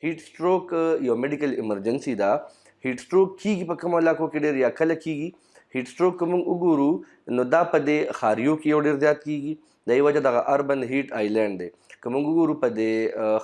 هیټ سټروک یو میډیکل ایمرجنسي ده. هیټ سټروک کیږي په کومو علاقو کې ډېر یا کله کیږي. هیټ سټروک که موږ وګورو نو دا په دې ښاریو کې یو ډېر زیات کیږي. د یوې وجه دغه اربن هیټ آیلینډ دی. که موږ وګورو په دې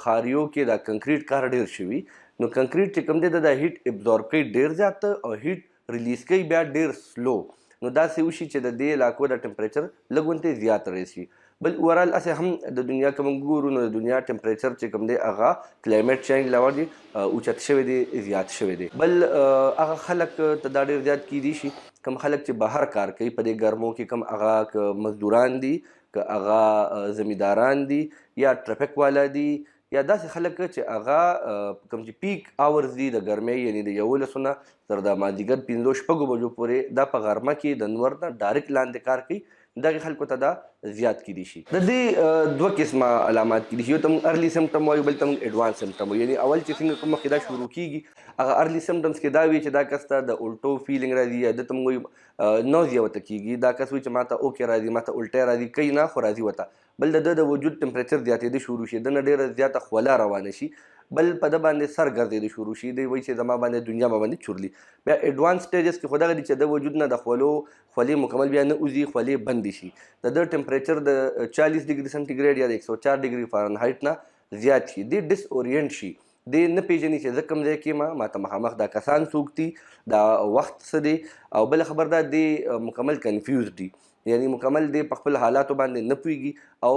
ښاریو کې دا کنکریټ کار ډېر شوي نو کنکریټ چې کوم دی د هیټ ابزورب کوي ډېر زیات او هیټ ریلیز کوي بیا ډېر سلو. نو داسې وشي چې د دې علاقو د ټمپریچر لږ غونتې زیات راشي. بل اورال اسې هم د دنیا که موږ ګورو نو د دنیا ټمپریچر چې کوم دی هغه کلایمیټ چینج له وجې اوچت شوی دی، زیات شوی دی. بل هغه خلک ته دا ډېر زیات کیدی شي کوم خلک چې بهر کار کوي په دې ګرمو کې، کوم هغه که مزدوران دي، که هغه زمینداران دي یا ټرافیک والا دي یا داسې خلک چې هغه کوم چې پیک آورز دي د ګرمۍ، یعنې د 11 نه تر د مازدیګر 5-6 بجو پورې دا په غرمه کې د نور نه ډایرکټ لاندې کار کوي. دغه خلکو ته دا زیات کیدی شي. د دې دوه قسمه علامات کیدی شي. یو ته موږ ارلی سمپټم وایو، بل ته موږ ایډوانس سمپټم وایو. یعنې اول چې څنګه کوم مخکې دا شروع کیږي هغه ارلی سمپټمز کې دا وي چې دا کس ته د الټو فیلینګ راځي یا دته موږ وایو نوزیا ورته کیږي. دا کس وایي چې ماته اوکې راځي، ماته الټی راځي، کوي نه خو راځي ورته. بل د ده د وجود ټمپریچر زیاتېدل شروع شي، دنه ډېره زیاته خوله روانه شي. بل په ده باندې سر ګرځېدل شروع شي، دی وایي چې زما باندې دنیا به باندې چورلي. بیا ایډوانس سټیجز کې خو دغه دي چې د وجود نه د خولې مکمل بیا نه وځي، خولې بندې شي. د ده ټمپریچر د 40 ډګري سنټیګریډ یا د 104 ډګري فارنهایټ نه زیات شي. دی ډس اورینټ شي، دی نه پیژني چې زه کوم ځای کې یم، ماته مخامخ دا کسان څوک دي، دا وخت څه دی. او بله خبر دا دی مکمل کنفیوز دي، یعنی مکمل دی په خپل حالاتو باندې نه پوهېږي. او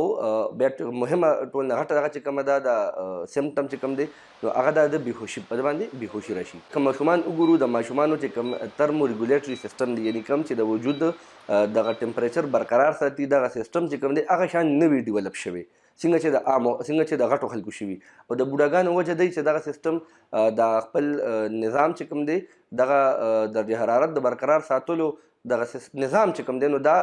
بیا مهمه ټول نه غټه هغه چې کومه ده د سمپټم چې کوم دی نو هغه د بېهوشي په ده باندې بېهوشي راشي. که ماشومان وګورو، د ماشومانو چې کوم ترمو ریګولیټري سیسټم دی، یعنی کوم چې د وجود دغه ټمپریچر برقرار ساتي، دغه سیسټم چې کوم دی هغه شان نه وي ډیولپ شوی څنګه چې د عامو څنګه چې د غټو خلکو شوي. او د بوډاګانو وجه دی چې دغه سیسټم د خپل نظام چې کوم دی دغه درجه حرارت د برقرار ساتلو دغه نظام چې کوم دی نو دا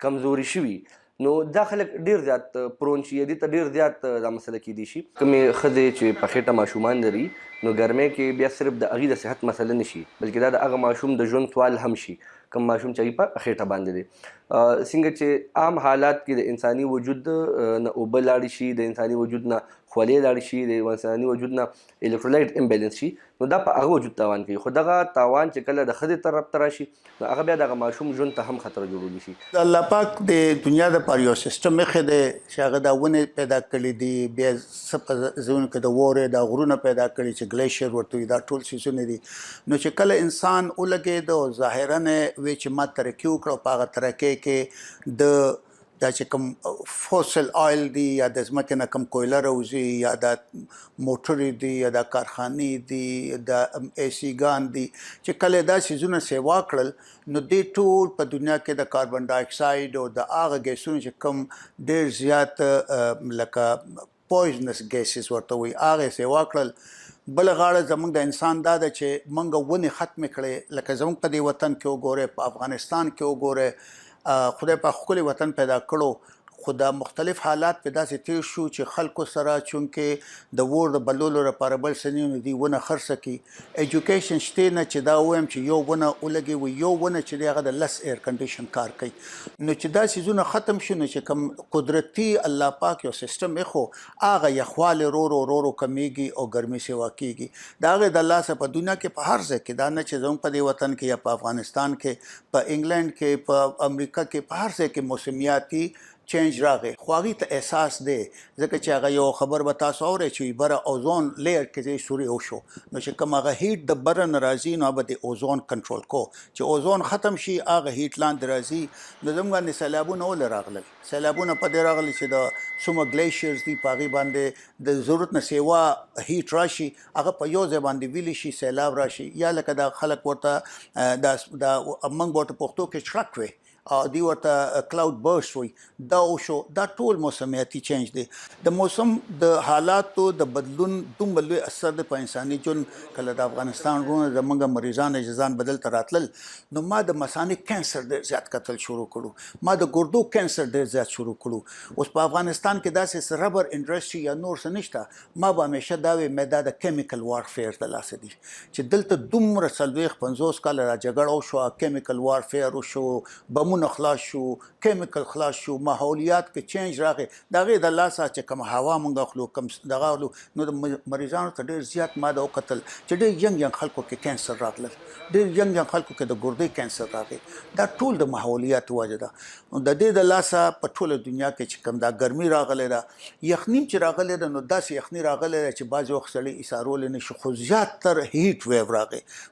کمزوري شوي. نو دا خلک ډېر زیات پرون شي، دې ته ډېر زیات دا مسله کیدی شي. کومې ښځې چې په خېټه ماشومان لري نو ګرمۍ کې بیا صرف د هغې د صحت مسله نه شي، بلکې دا د هغه ماشوم د ژوند سوال هم شي، کوم ماشوم چې هغې په خېټه باندې دی. څنګه چې عام حالات کې د انساني وجود نه اوبه لاړې شي، د انساني وجود نه خولې لاړې شي، د انساني وجود نه الکترولایټ امبیلنس شي، نو دا په هغه وجود تاوان کوي. خو دغه تاوان چې کله د ښځې طرف ته راشي نو هغه بیا دغه ماشوم ژوند ته هم خطر جوړولی شي. د الله پاک د دنیا دپاره یو سیسټم ایښی دی چې هغه دا ونې پیدا کړي دي، بیا څه په ځایونو کې د واورې دا غرونه پیدا کړي چې ګلیشیر ورته وي، دا ټول څیزونه دي. نو چې کله انسان ولګېد او ظاهرا یې وی چې ما ترقي وکړه، په هغه ترقۍ کې د دا چې کوم فوسل آیل دي یا د ځمکې نه کوم کویله راوځي یا دا موټرې دي یا دا کارخانې دي، دا ایسیګان دي، چې کله دا څیزونه سیوا کړل نو دې ټول په دنیا کې د کاربن ډای اکساید او د هغه ګیسونو چې کوم ډېر زیات لکه پویزنس ګیسز ورته وایي هغه سیوا کړل. بله غاړه زموږ د انسان دا ده چې موږ ونې ختمې کړې. لکه زموږ په دې وطن کې وګورئ، په افغانستان کې وګورئ، خدای په ښکلی وطن پیدا کړو، خو دا مختلف حالات په داسې تیر شو چې خلکو سره چونکې د اور د بلولو لپاره بل څه نه دي ونه خرڅه کړي. ایجوکیشن شته نه چې دا ووایم چې یو ونه ولګي، یو ونه چې دی هغه د لس ایر کنډیشن کار کوي. نو چې دا څیزونه ختم شو نو چې کوم قدرتي الله پاک یو سیسټم ایښو هغه یخوالی رو کمیږي او ګرمي سیوا کیږي. د هغې د لاسه په دنیا کې په هر ځای کې، دا نه چې زموږ په دې وطن کې یا په افغانستان کې، په انګلینډ کې، په امریکا کې، په هر ځای کې موسمیاتي چینج راغی. خو هغې ته احساس دی ځکه چې هغه یو خبر به تاسو اورئ چې بره اوزون لیر کې ځای سوري وشو، نو چې کوم هغه هیټ د بره نه راځي نو هغه به د اوزون کنټرول کو. چې اوزون ختم شي هغه هیټ لاندې راځي. نو زموږ باندې سیلابونه ولې راغلل؟ سیلابونه په دې راغلي چې د څومره ګلیشیرز دي په هغې باندې د ضرورت نه سیوا هیټ راشي، هغه په یو ځای باندې ویلی شي، سیلاب راشي. یا لکه دا خلک ورته دا موږ ورته پښتو کې چړک وی، دی ورته کلاود برست وي، دا وشو. دا ټول موسمیاتي چینج دی. د موسم د حالاتو د بدلون دومره لوی اثر دی په انساني ژوند. کله د افغانستان وروڼه زموږ مریضان اجزان بدل ته راتلل نو ما د مثانې کینسر ډېر زیات کتل شروع کړو، ما د ګردو کینسر ډېر زیات شروع کړو. اوس په افغانستان کې داسې ربر انډسټري یا نور څه نشته. ما به همیشه دا وی دا د کیمیکل وارفیر د لاسه دي چې دلته دومره 40-50 کاله را جګړه وشوه، کیمیکل وارفیر وشو، بمونه بامونه خلاص شو کیمیکل خلاص شو ماحولیات کې چینج راغی دا غي د لاسه چې کوم هوا مونږ خلو کم دغه نو د مریضانو ته ډیر زیات ماده او قتل چې ډیر ینګ خلکو کې کینسر راغله ډیر ینګ خلکو کې د ګردې کینسر راغی دا ټول د ماحولیات وجه ده د دې د لاسه په ټوله دنیا کې چې کوم دا ګرمي راغله ده یخني چې راغله ده نو داسې یخني راغله چې بعض وخت سړی ایسارول نه شي خو زیات تر هیټ ویو راغی